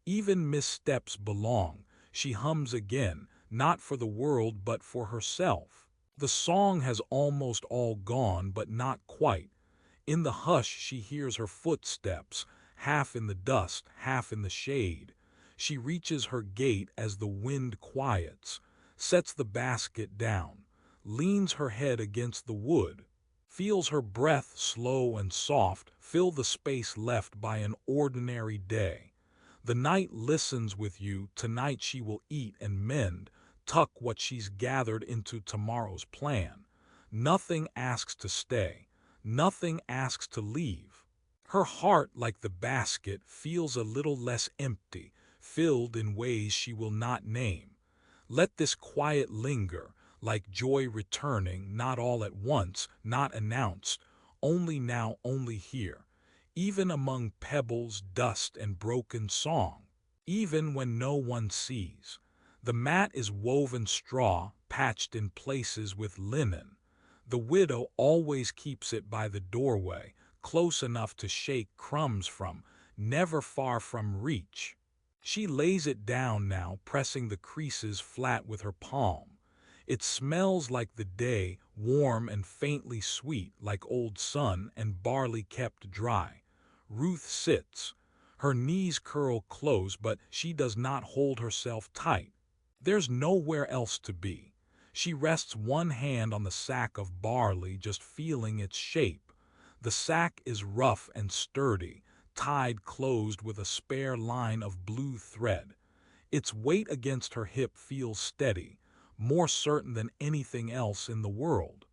Even missteps belong. She hums again, not for the world but for herself. The song has almost all gone, but not quite. In the hush she hears her footsteps, half in the dust, half in the shade. She reaches her gate as the wind quiets, sets the basket down, leans her head against the wood, feels her breath slow and soft fill the space left by an ordinary day. The night listens with you, tonight she will eat and mend, tuck what she's gathered into tomorrow's plan. Nothing asks to stay. Nothing asks to leave. Her heart, like the basket, feels a little less empty, filled in ways she will not name. Let this quiet linger, like joy returning, not all at once, not announced, only now, only here. Even among pebbles, dust, and broken song. Even when no one sees. The mat is woven straw, patched in places with linen. The widow always keeps it by the doorway, close enough to shake crumbs from, never far from reach. She lays it down now, pressing the creases flat with her palm. It smells like the day, warm and faintly sweet, like old sun and barley kept dry. Ruth sits. Her knees curl close, but she does not hold herself tight. There's nowhere else to be. She rests one hand on the sack of barley, just feeling its shape. The sack is rough and sturdy, tied closed with a spare line of blue thread. Its weight against her hip feels steady, more certain than anything else in the world.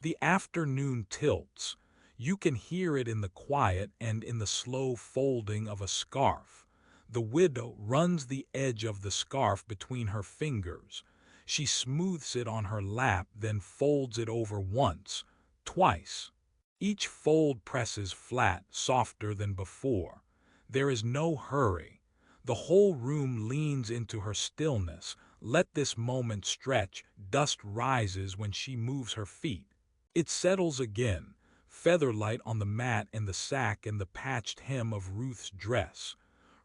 The afternoon tilts. You can hear it in the quiet and in the slow folding of a scarf. The widow runs the edge of the scarf between her fingers. She smooths it on her lap, then folds it over once, twice. Each fold presses flat, softer than before. There is no hurry. The whole room leans into her stillness. Let this moment stretch. Dust rises when she moves her feet. It settles again, featherlight on the mat and the sack and the patched hem of Ruth's dress.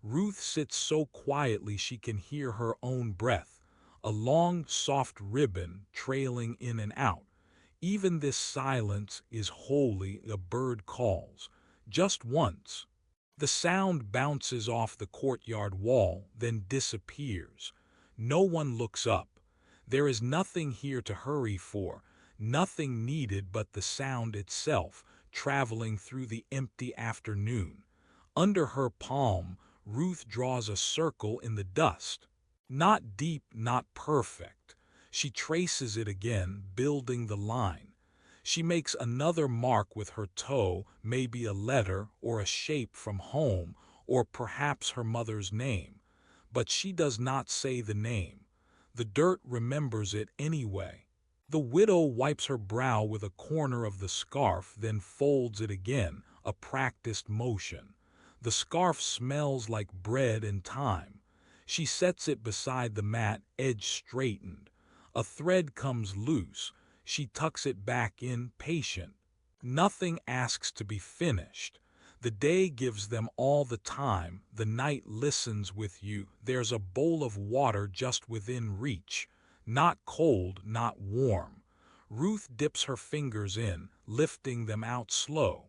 Ruth sits so quietly she can hear her own breath, a long, soft ribbon trailing in and out. Even this silence is holy. A bird calls, just once. The sound bounces off the courtyard wall, then disappears. No one looks up. There is nothing here to hurry for, nothing needed but the sound itself, traveling through the empty afternoon. Under her palm, Ruth draws a circle in the dust. Not deep, not perfect. She traces it again, building the line. She makes another mark with her toe, maybe a letter or a shape from home, or perhaps her mother's name. But she does not say the name. The dirt remembers it anyway. The widow wipes her brow with a corner of the scarf, then folds it again, a practiced motion. The scarf smells like bread and time. She sets it beside the mat, edge straightened. A thread comes loose. She tucks it back in, patient. Nothing asks to be finished. The day gives them all the time, the night listens with you. There's a bowl of water just within reach, not cold, not warm. Ruth dips her fingers in, lifting them out slow.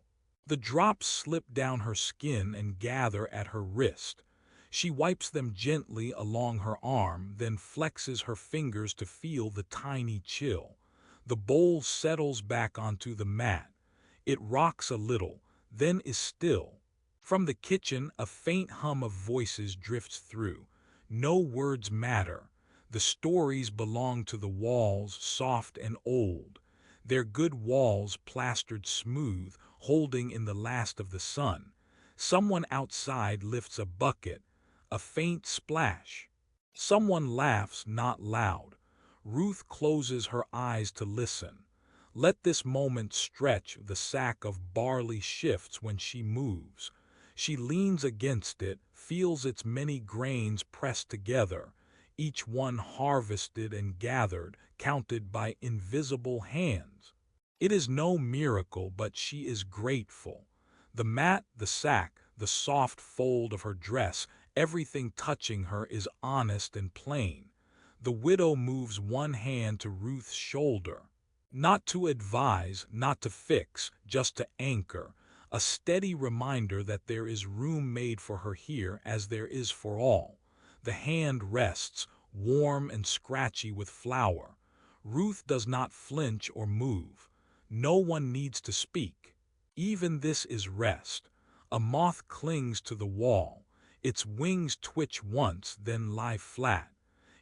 The drops slip down her skin and gather at her wrist. She wipes them gently along her arm, then flexes her fingers to feel the tiny chill. The bowl settles back onto the mat. It rocks a little, then is still. From the kitchen, a faint hum of voices drifts through. No words matter. The stories belong to the walls, soft and old. Their good walls plastered smooth, holding in the last of the sun. Someone outside lifts a bucket, a faint splash. Someone laughs, not loud. Ruth closes her eyes to listen. Let this moment stretch. The sack of barley shifts when she moves. She leans against it, feels its many grains pressed together, each one harvested and gathered, counted by invisible hands. It is no miracle, but she is grateful. The mat, the sack, the soft fold of her dress, everything touching her is honest and plain. The widow moves one hand to Ruth's shoulder. Not to advise, not to fix, just to anchor, a steady reminder that there is room made for her here as there is for all. The hand rests, warm and scratchy with flour. Ruth does not flinch or move. No one needs to speak. Even this is rest. A moth clings to the wall. Its wings twitch once, then lie flat.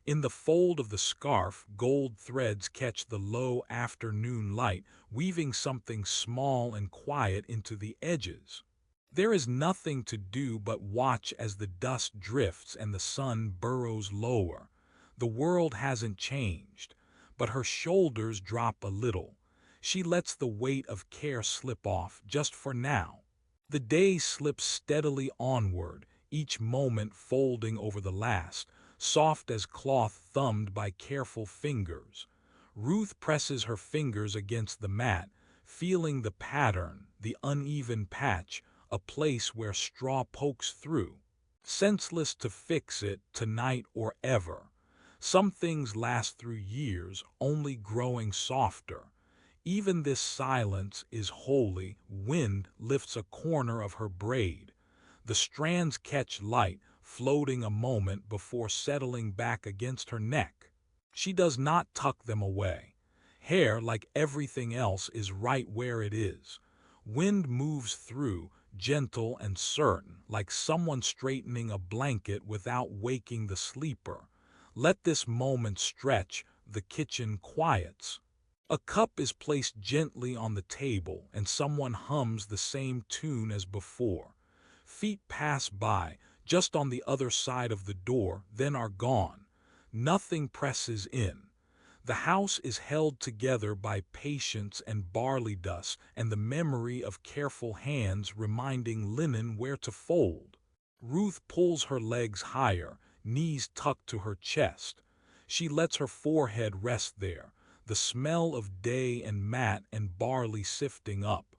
In the fold of the scarf, gold threads catch the low afternoon light, weaving something small and quiet into the edges. There is nothing to do but watch as the dust drifts and the sun burrows lower. The world hasn't changed, but her shoulders drop a little. She lets the weight of care slip off just for now. The day slips steadily onward, each moment folding over the last, soft as cloth thumbed by careful fingers. Ruth presses her fingers against the mat, feeling the pattern, the uneven patch, a place where straw pokes through. Senseless to fix it tonight or ever. Some things last through years, only growing softer. Even this silence is holy. Wind lifts a corner of her braid. The strands catch light, floating a moment before settling back against her neck. She does not tuck them away. Hair, like everything else, is right where it is. Wind moves through, gentle and certain, like someone straightening a blanket without waking the sleeper. Let this moment stretch. The kitchen quiets. A cup is placed gently on the table, and someone hums the same tune as before. Feet pass by, just on the other side of the door, then are gone. Nothing presses in. The house is held together by patience and barley dust and the memory of careful hands reminding linen where to fold. Ruth pulls her legs higher, knees tucked to her chest. She lets her forehead rest there, the smell of day and mat and barley sifting up.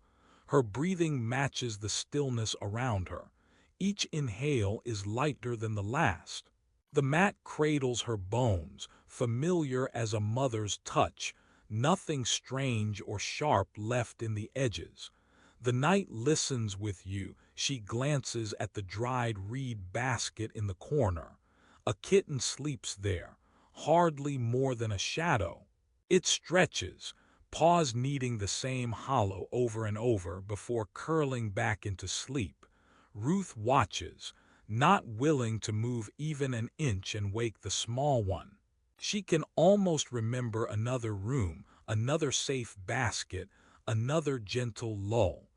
Her breathing matches the stillness around her. Each inhale is lighter than the last. The mat cradles her bones, familiar as a mother's touch, nothing strange or sharp left in the edges. The night listens with you. She glances at the dried reed basket in the corner. A kitten sleeps there, hardly more than a shadow. It stretches, paws kneading the same hollow over and over before curling back into sleep. Ruth watches, not willing to move even an inch and wake the small one. She can almost remember another room, another safe basket, another gentle lull.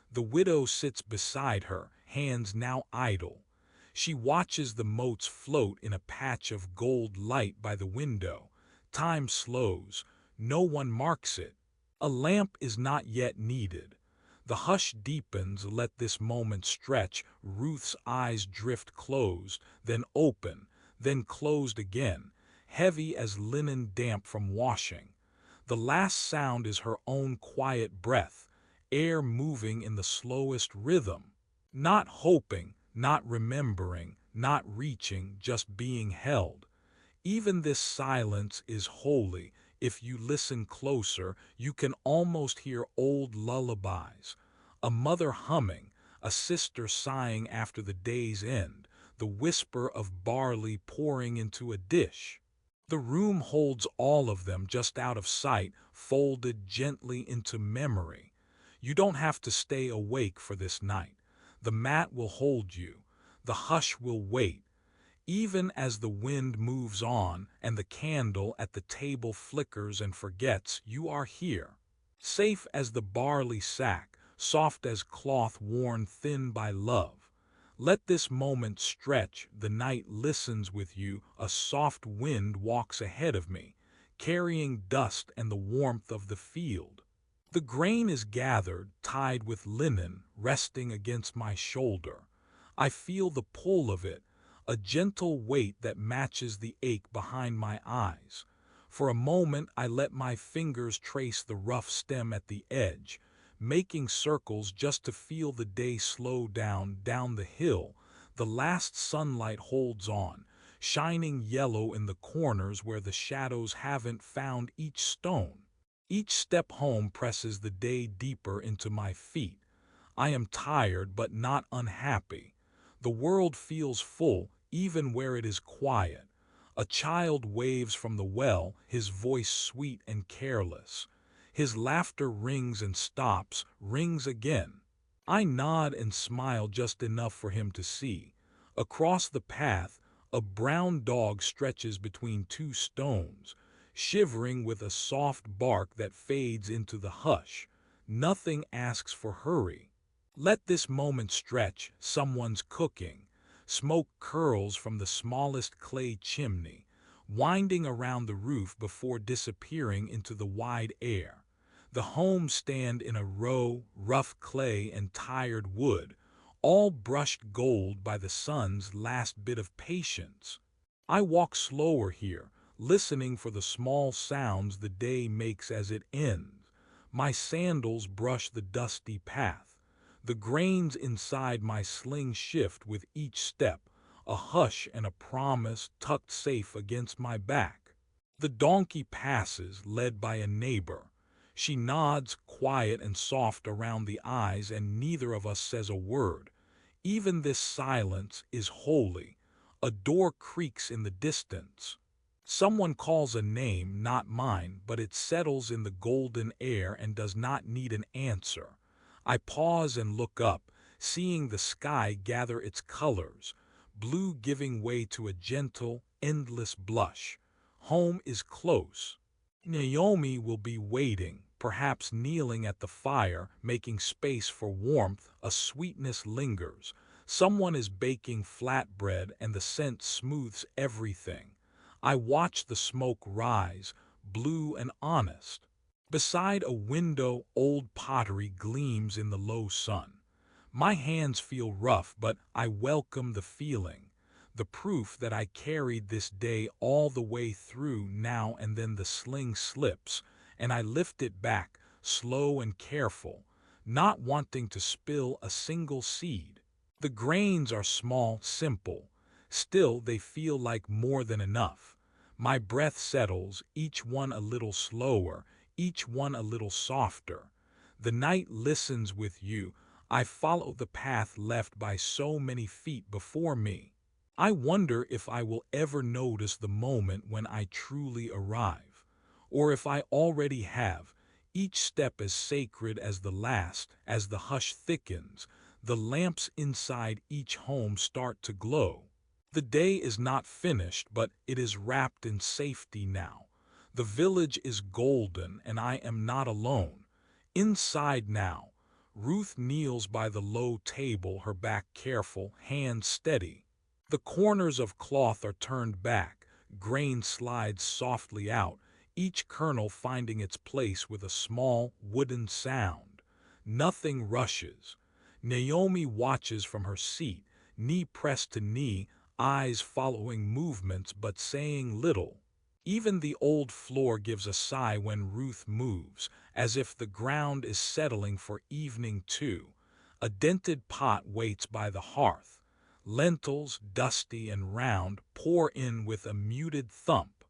The widow sits beside her, hands now idle. She watches the motes float in a patch of gold light by the window. Time slows. No one marks it. A lamp is not yet needed. The hush deepens. Let this moment stretch. Ruth's eyes drift closed, then open, then closed again, heavy as linen damp from washing. The last sound is her own quiet breath, air moving in the slowest rhythm. Not hoping, not remembering, not reaching, just being held. Even this silence is holy. If you listen closer, you can almost hear old lullabies. A mother humming, a sister sighing after the day's end, the whisper of barley pouring into a dish. The room holds all of them just out of sight, folded gently into memory. You don't have to stay awake for this night. The mat will hold you. The hush will wait. Even as the wind moves on and the candle at the table flickers and forgets, you are here. Safe as the barley sack, soft as cloth worn thin by love. Let this moment stretch, the night listens with you, a soft wind walks ahead of me, carrying dust and the warmth of the field. The grain is gathered, tied with linen, resting against my shoulder. I feel the pull of it, a gentle weight that matches the ache behind my eyes. For a moment I let my fingers trace the rough stem at the edge, making circles just to feel the day slow down the hill. The last sunlight holds on, shining yellow in the corners where the shadows haven't found each stone. Each step home presses the day deeper into my feet. I am tired but not unhappy. The world feels full, even where it is quiet. A child waves from the well, his voice sweet and careless. His laughter rings and stops, rings again. I nod and smile just enough for him to see. Across the path, a brown dog stretches between two stones, shivering with a soft bark that fades into the hush. Nothing asks for hurry. Let this moment stretch, someone's cooking. Smoke curls from the smallest clay chimney, winding around the roof before disappearing into the wide air. The homes stand in a row, rough clay and tired wood, all brushed gold by the sun's last bit of patience. I walk slower here, listening for the small sounds the day makes as it ends. My sandals brush the dusty path. The grains inside my sling shift with each step, a hush and a promise tucked safe against my back. The donkey passes, led by a neighbor. She nods, quiet and soft around the eyes, and neither of us says a word. Even this silence is holy. A door creaks in the distance. Someone calls a name, not mine, but it settles in the golden air and does not need an answer. I pause and look up, seeing the sky gather its colors, blue giving way to a gentle, endless blush. Home is close. Naomi will be waiting, perhaps kneeling at the fire, making space for warmth. A sweetness lingers. Someone is baking flatbread and the scent smooths everything. I watch the smoke rise, blue and honest. Beside a window, old pottery gleams in the low sun. My hands feel rough, but I welcome the feeling. The proof that I carried this day all the way through. Now and then the sling slips, and I lift it back, slow and careful, not wanting to spill a single seed. The grains are small, simple. Still, they feel like more than enough. My breath settles, each one a little slower, each one a little softer. The night listens with you. I follow the path left by so many feet before me. I wonder if I will ever notice the moment when I truly arrive, or if I already have, each step as sacred as the last. As the hush thickens, the lamps inside each home start to glow. The day is not finished, but it is wrapped in safety now. The village is golden, and I am not alone. Inside now, Ruth kneels by the low table, her back careful, hands steady. The corners of cloth are turned back, grain slides softly out, each kernel finding its place with a small, wooden sound. Nothing rushes. Naomi watches from her seat, knee pressed to knee, eyes following movements but saying little. Even the old floor gives a sigh when Ruth moves, as if the ground is settling for evening too. A dented pot waits by the hearth. Lentils, dusty and round, pour in with a muted thump.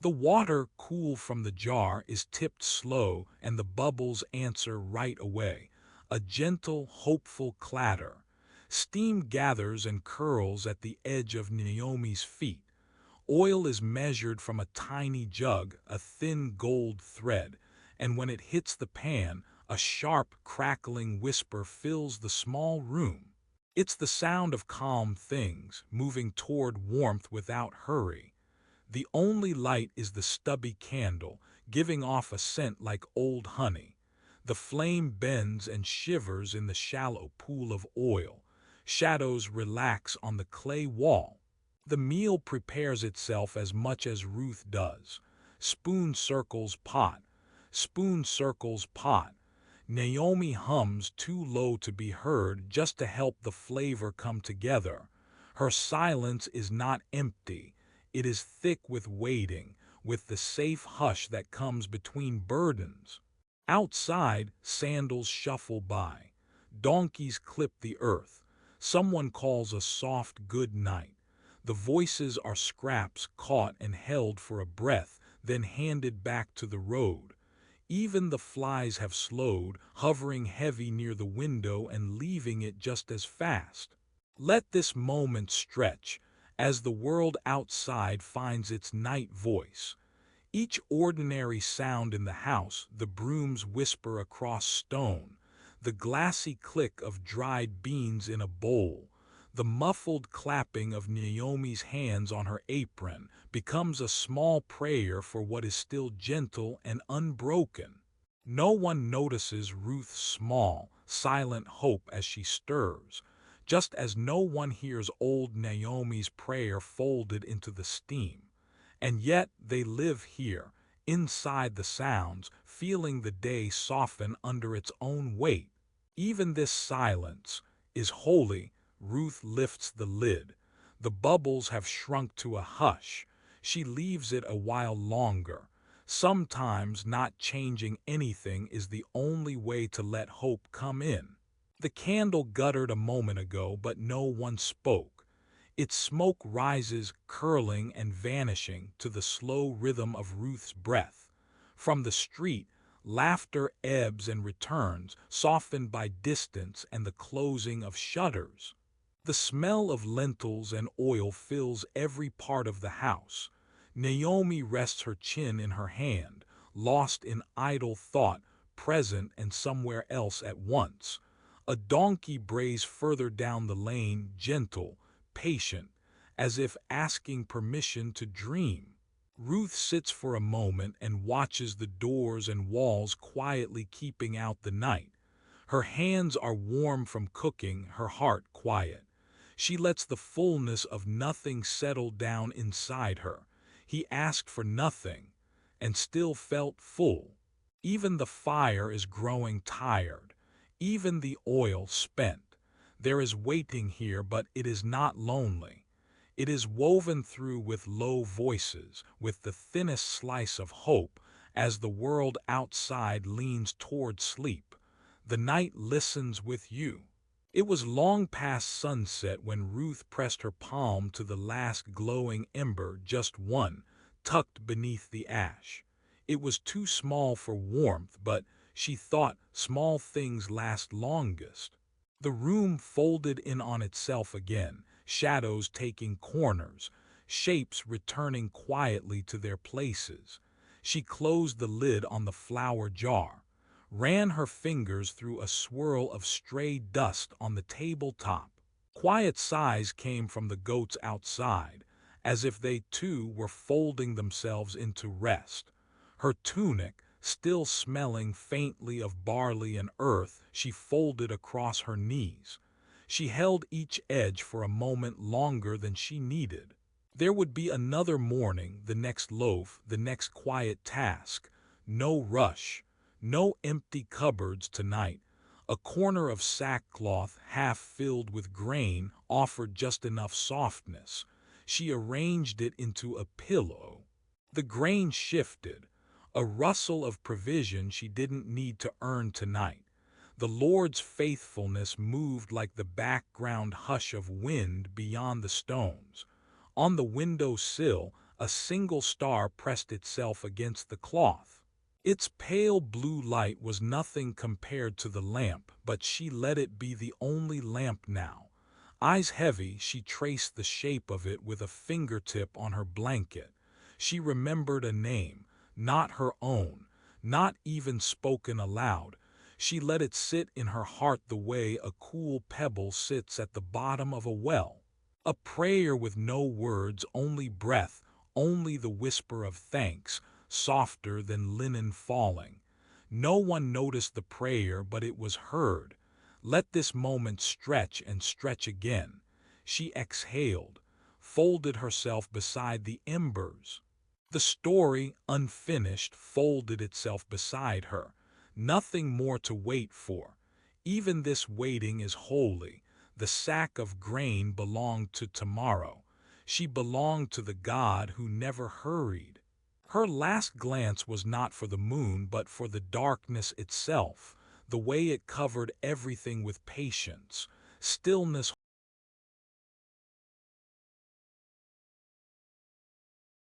The water, cool from the jar, is tipped slow, and the bubbles answer right away. A gentle, hopeful clatter. Steam gathers and curls at the edge of Naomi's feet. Oil is measured from a tiny jug, a thin gold thread, and when it hits the pan, a sharp, crackling whisper fills the small room. It's the sound of calm things, moving toward warmth without hurry. The only light is the stubby candle, giving off a scent like old honey. The flame bends and shivers in the shallow pool of oil. Shadows relax on the clay wall. The meal prepares itself as much as Ruth does. Spoon circles pot. Spoon circles pot. Naomi hums too low to be heard just to help the flavor come together. Her silence is not empty. It is thick with waiting, with the safe hush that comes between burdens. Outside, sandals shuffle by. Donkeys clip the earth. Someone calls a soft good night. The voices are scraps caught and held for a breath, then handed back to the road. Even the flies have slowed, hovering heavy near the window and leaving it just as fast. Let this moment stretch, as the world outside finds its night voice. Each ordinary sound in the house, the broom's whisper across stone, the glassy click of dried beans in a bowl, the muffled clapping of Naomi's hands on her apron, becomes a small prayer for what is still gentle and unbroken. No one notices Ruth's small, silent hope as she stirs, just as no one hears old Naomi's prayer folded into the steam. And yet they live here, inside the sounds, feeling the day soften under its own weight. Even this silence is holy. Ruth lifts the lid. The bubbles have shrunk to a hush. She leaves it a while longer. Sometimes not changing anything is the only way to let hope come in. The candle guttered a moment ago, but no one spoke. Its smoke rises, curling and vanishing to the slow rhythm of Ruth's breath. From the street, laughter ebbs and returns, softened by distance and the closing of shutters. The smell of lentils and oil fills every part of the house. Naomi rests her chin in her hand, lost in idle thought, present and somewhere else at once. A donkey brays further down the lane, gentle, patient, as if asking permission to dream. Ruth sits for a moment and watches the doors and walls quietly keeping out the night. Her hands are warm from cooking, her heart quiet. She lets the fullness of nothing settle down inside her. He asked for nothing, and still felt full. Even the fire is growing tired, even the oil spent. There is waiting here, but it is not lonely. It is woven through with low voices, with the thinnest slice of hope, as the world outside leans toward sleep. The night listens with you. It was long past sunset when Ruth pressed her palm to the last glowing ember, just one, tucked beneath the ash. It was too small for warmth, but she thought small things last longest. The room folded in on itself again, shadows taking corners, shapes returning quietly to their places. She closed the lid on the flour jar, ran her fingers through a swirl of stray dust on the tabletop. Quiet sighs came from the goats outside, as if they too were folding themselves into rest. Her tunic, still smelling faintly of barley and earth, she folded across her knees. She held each edge for a moment longer than she needed. There would be another morning, the next loaf, the next quiet task. No rush, no empty cupboards tonight. A corner of sackcloth, half filled with grain, offered just enough softness. She arranged it into a pillow. The grain shifted, a rustle of provision she didn't need to earn tonight. The Lord's faithfulness moved like the background hush of wind beyond the stones. On the window sill, a single star pressed itself against the cloth. Its pale blue light was nothing compared to the lamp, but she let it be the only lamp now. Eyes heavy, she traced the shape of it with a fingertip on her blanket. She remembered a name, not her own, not even spoken aloud. She let it sit in her heart the way a cool pebble sits at the bottom of a well. A prayer with no words, only breath, only the whisper of thanks, softer than linen falling. No one noticed the prayer, but it was heard. Let this moment stretch and stretch again. She exhaled, folded herself beside the embers. The story, unfinished, folded itself beside her. Nothing more to wait for. Even this waiting is holy. The sack of grain belonged to tomorrow. She belonged to the God who never hurried. Her last glance was not for the moon, but for the darkness itself, the way it covered everything with patience. Stillness